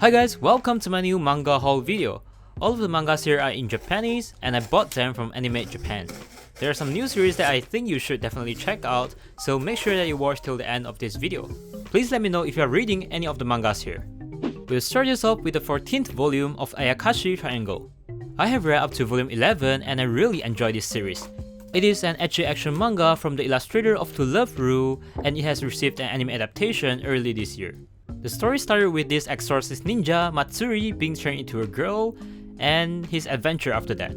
Hi guys, welcome to my new manga haul video. All of the mangas here are in Japanese and I bought them from Anime Japan. There are some new series that I think you should definitely check out, so make sure that you watch till the end of this video. Please let me know if you are reading any of the mangas here. We'll start this off with the 14th volume of Ayakashi Triangle. I have read up to volume 11 and I really enjoy this series. It is an ecchi action manga from the illustrator of To Love Ru, and it has received an anime adaptation early this year. The story started with this exorcist ninja, Matsuri, being turned into a girl, and his adventure after that.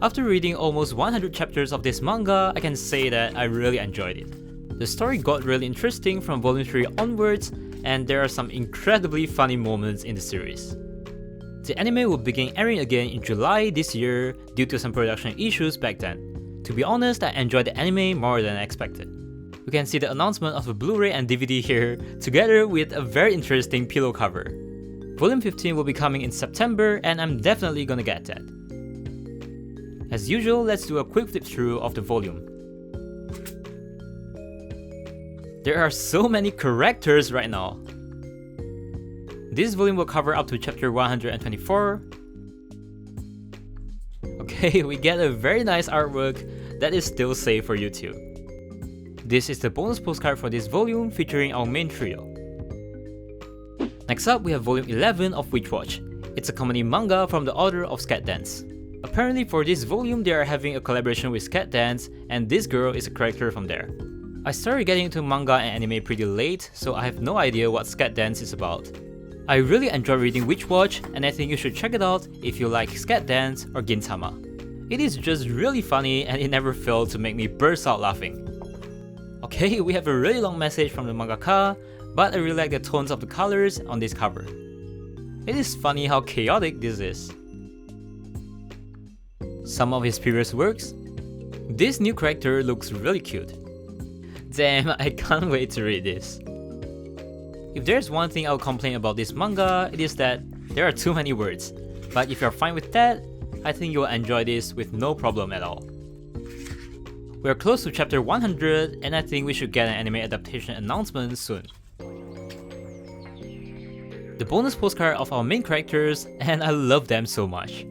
After reading almost 100 chapters of this manga, I can say that I really enjoyed it. The story got really interesting from volume 3 onwards, and there are some incredibly funny moments in the series. The anime will begin airing again in July this year due to some production issues back then. To be honest, I enjoyed the anime more than I expected. We can see the announcement of a Blu-ray and DVD here, together with a very interesting pillow cover. Volume 15 will be coming in September, and I'm definitely gonna get that. As usual, let's do a quick flip through of the volume. There are so many characters right now. This volume will cover up to chapter 124. Okay, we get a very nice artwork that is still safe for YouTube. This is the bonus postcard for this volume featuring our main trio. Next up, we have volume 11 of Witch Watch. It's a comedy manga from the author of Scat Dance. Apparently for this volume they are having a collaboration with Scat Dance, and this girl is a character from there. I started getting into manga and anime pretty late, so I have no idea what Scat Dance is about. I really enjoy reading Witch Watch, and I think you should check it out if you like Scat Dance or Gintama. It is just really funny and it never failed to make me burst out laughing. Okay, we have a really long message from the mangaka, but I really like the tones of the colors on this cover. It is funny how chaotic this is. Some of his previous works. This new character looks really cute. Damn, I can't wait to read this. If there's one thing I'll complain about this manga, it is that there are too many words. But if you're fine with that, I think you'll enjoy this with no problem at all. We're close to chapter 100, and I think we should get an anime adaptation announcement soon. The bonus postcard of our main characters, and I love them so much.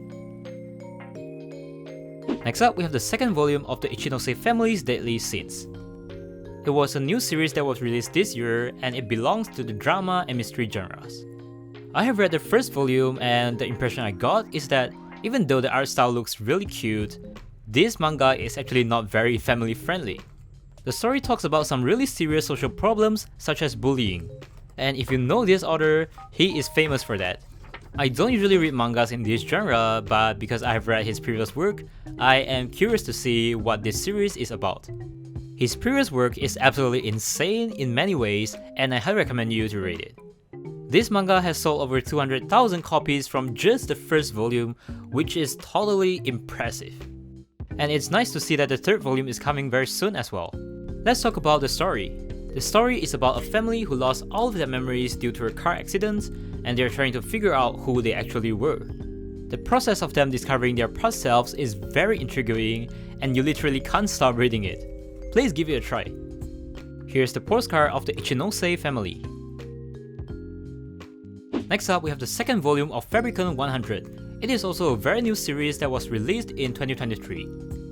Next up, we have the second volume of the Ichinose family's Deadly Sins. It was a new series that was released this year, and it belongs to the drama and mystery genres. I have read the first volume, and the impression I got is that even though the art style looks really cute, this manga is actually not very family friendly. The story talks about some really serious social problems such as bullying, and if you know this author, he is famous for that. I don't usually read mangas in this genre, but because I have read his previous work, I am curious to see what this series is about. His previous work is absolutely insane in many ways, and I highly recommend you to read it. This manga has sold over 200,000 copies from just the first volume, which is totally impressive. And it's nice to see that the third volume is coming very soon as well. Let's talk about the story. The story is about a family who lost all of their memories due to a car accident, and they're trying to figure out who they actually were. The process of them discovering their past selves is very intriguing, and you literally can't stop reading it. Please give it a try. Here's the postcard of the Ichinose family. Next up, we have the second volume of Fabricant 100. It is also a very new series that was released in 2023.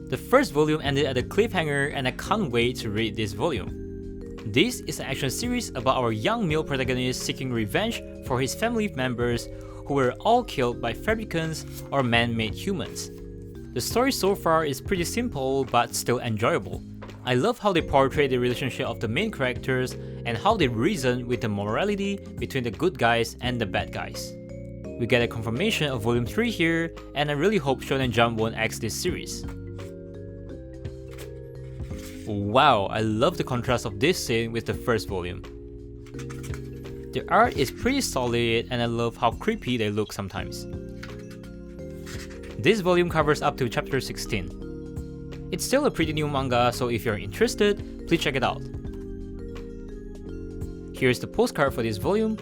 The first volume ended at a cliffhanger, and I can't wait to read this volume. This is an action series about our young male protagonist seeking revenge for his family members who were all killed by fabricants or man-made humans. The story so far is pretty simple but still enjoyable. I love how they portray the relationship of the main characters and how they reason with the morality between the good guys and the bad guys. We get a confirmation of volume 3 here, and I really hope Shonen Jump won't X this series. Wow, I love the contrast of this scene with the first volume. The art is pretty solid, and I love how creepy they look sometimes. This volume covers up to chapter 16. It's still a pretty new manga, so if you're interested, please check it out. Here's the postcard for this volume.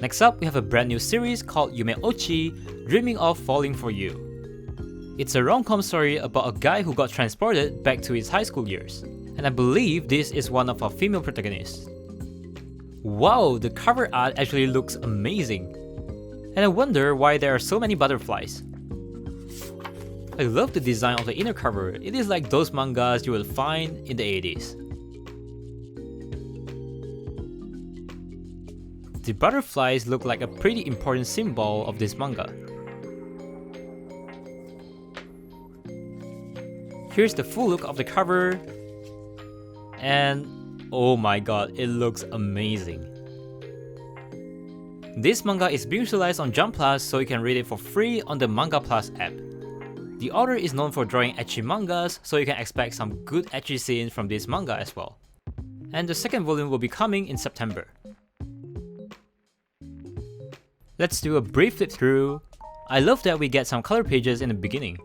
Next up, we have a brand new series called Yumeochi, Dreaming of Falling for You. It's a rom-com story about a guy who got transported back to his high school years, and I believe this is one of our female protagonists. Wow, the cover art actually looks amazing. And I wonder why there are so many butterflies. I love the design of the inner cover. It is like those mangas you will find in the 80s. The butterflies look like a pretty important symbol of this manga. Here's the full look of the cover, and oh my god, it looks amazing. This manga is being released on Jump Plus, so you can read it for free on the Manga Plus app. The author is known for drawing ecchi mangas, so you can expect some good ecchi scenes from this manga as well. And the second volume will be coming in September. Let's do a brief flip through. I love that we get some color pages in the beginning.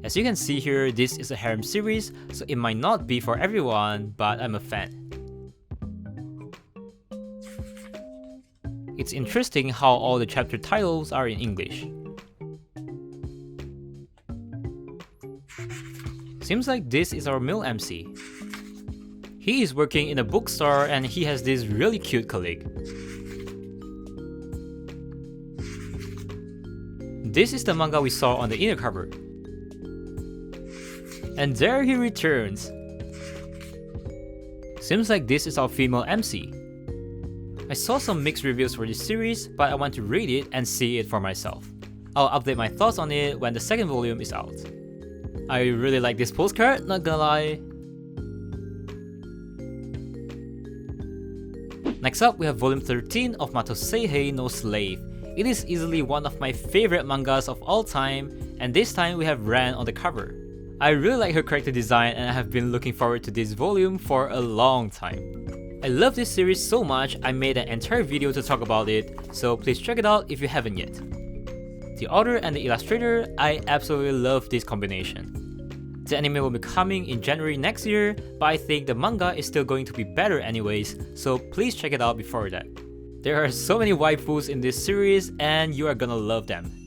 As you can see here, this is a harem series, so it might not be for everyone, but I'm a fan. It's interesting how all the chapter titles are in English. Seems like this is our male MC. He is working in a bookstore and he has this really cute colleague. This is the manga we saw on the inner cover. And there he returns. Seems like this is our female MC. I saw some mixed reviews for this series, but I want to read it and see it for myself. I'll update my thoughts on it when the second volume is out. I really like this postcard, not gonna lie. Next up, we have volume 13 of Mato Seihei no Slave. It is easily one of my favorite mangas of all time, and this time we have Ran on the cover. I really like her character design and I have been looking forward to this volume for a long time. I love this series so much, I made an entire video to talk about it, so please check it out if you haven't yet. The author and the illustrator, I absolutely love this combination. The anime will be coming in January next year, but I think the manga is still going to be better anyways, so please check it out before that. There are so many waifus in this series and you are gonna love them.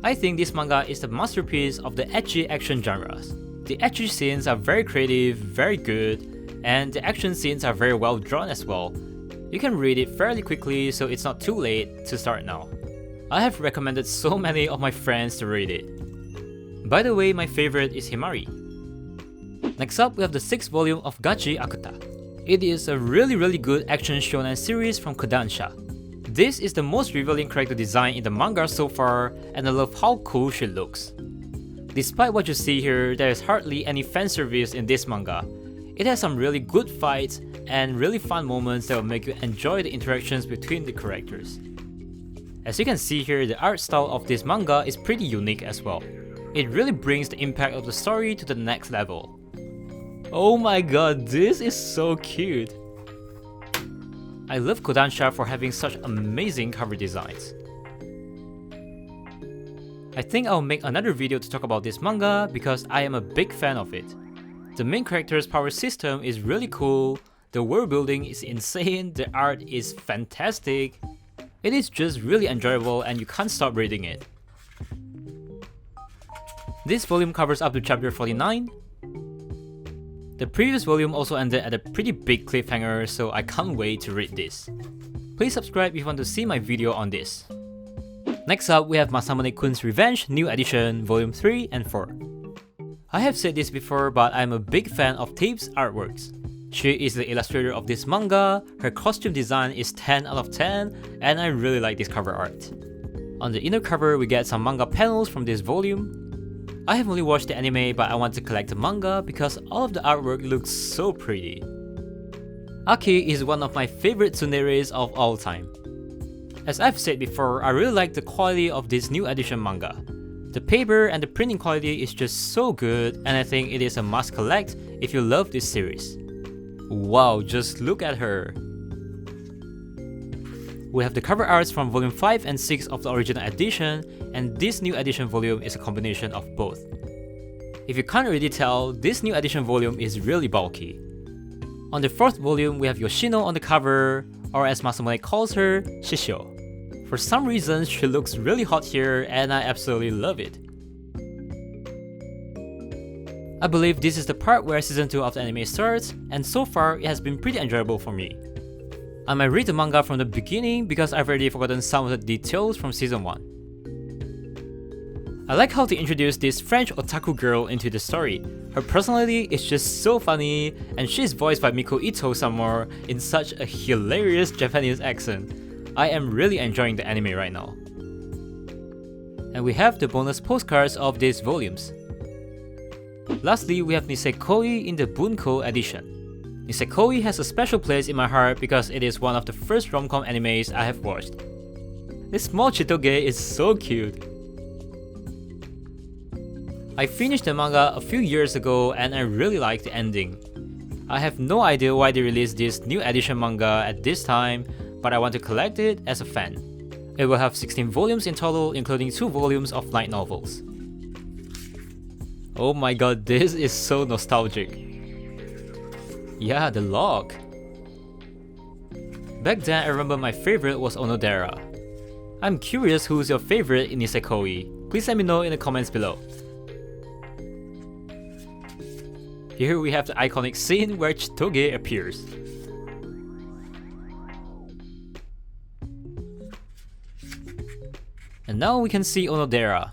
I think this manga is the masterpiece of the ecchi action genres. The ecchi scenes are very creative, very good, and the action scenes are very well drawn as well. You can read it fairly quickly, so it's not too late to start now. I have recommended so many of my friends to read it. By the way, my favorite is Himari. Next up, we have the 6th volume of Gachiakuta. It is a really good action shonen series from Kodansha. This is the most revealing character design in the manga so far, and I love how cool she looks. Despite what you see here, there is hardly any fanservice in this manga. It has some really good fights and really fun moments that will make you enjoy the interactions between the characters. As you can see here, the art style of this manga is pretty unique as well. It really brings the impact of the story to the next level. Oh my god, this is so cute! I love Kodansha for having such amazing cover designs. I think I'll make another video to talk about this manga because I am a big fan of it. The main character's power system is really cool, the world building is insane, the art is fantastic. It is just really enjoyable and you can't stop reading it. This volume covers up to chapter 49. The previous volume also ended at a pretty big cliffhanger, so I can't wait to read this. Please subscribe if you want to see my video on this. Next up, we have Masamune-kun's Revenge New Edition Volume 3 and 4. I have said this before, but I'm a big fan of Tape's artworks. She is the illustrator of this manga, her costume design is 10 out of 10, and I really like this cover art. On the inner cover, we get some manga panels from this volume. I have only watched the anime, but I want to collect the manga because all of the artwork looks so pretty. Aki is one of my favorite tsuneres of all time. As I've said before, I really like the quality of this new edition manga. The paper and the printing quality is just so good, and I think it is a must collect if you love this series. Wow, just look at her! We have the cover arts from volume 5 and 6 of the original edition, and this new edition volume is a combination of both. If you can't already tell, this new edition volume is really bulky. On the 4th volume, we have Yoshino on the cover, or as Masamune calls her, Shishio. For some reason, she looks really hot here and I absolutely love it. I believe this is the part where season 2 of the anime starts, and so far it has been pretty enjoyable for me. I might read the manga from the beginning because I've already forgotten some of the details from season 1. I like how they introduced this French otaku girl into the story. Her personality is just so funny, and she's voiced by Miko Ito somewhere in such a hilarious Japanese accent. I am really enjoying the anime right now. And we have the bonus postcards of these volumes. Lastly, we have Nisekoi in the Bunko edition. Nisekoi has a special place in my heart because it is one of the first rom-com animes I have watched. This small Chitoge is so cute. I finished the manga a few years ago and I really liked the ending. I have no idea why they released this new edition manga at this time, but I want to collect it as a fan. It will have 16 volumes in total, including 2 volumes of light novels. Oh my god, this is so nostalgic. Yeah, the log. Back then I remember my favorite was Onodera. I'm curious who's your favorite in Nisekoi. Please let me know in the comments below. Here we have the iconic scene where Chitoge appears. And now we can see Onodera.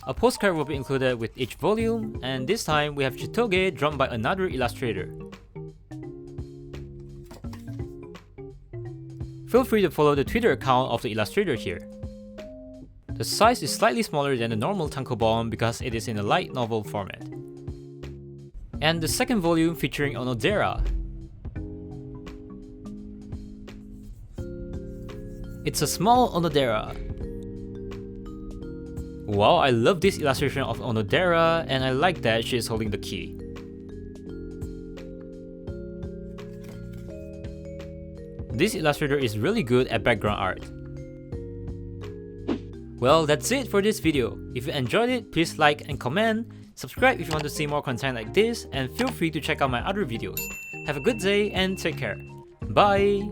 A postcard will be included with each volume, and this time we have Chitoge drawn by another illustrator. Feel free to follow the Twitter account of the illustrator here. The size is slightly smaller than the normal tankobon because it is in a light novel format. And the second volume featuring Onodera. It's a small Onodera. Wow, I love this illustration of Onodera, and I like that she is holding the key. This illustrator is really good at background art. Well, that's it for this video. If you enjoyed it, please like and comment, subscribe if you want to see more content like this, and feel free to check out my other videos. Have a good day and take care. Bye!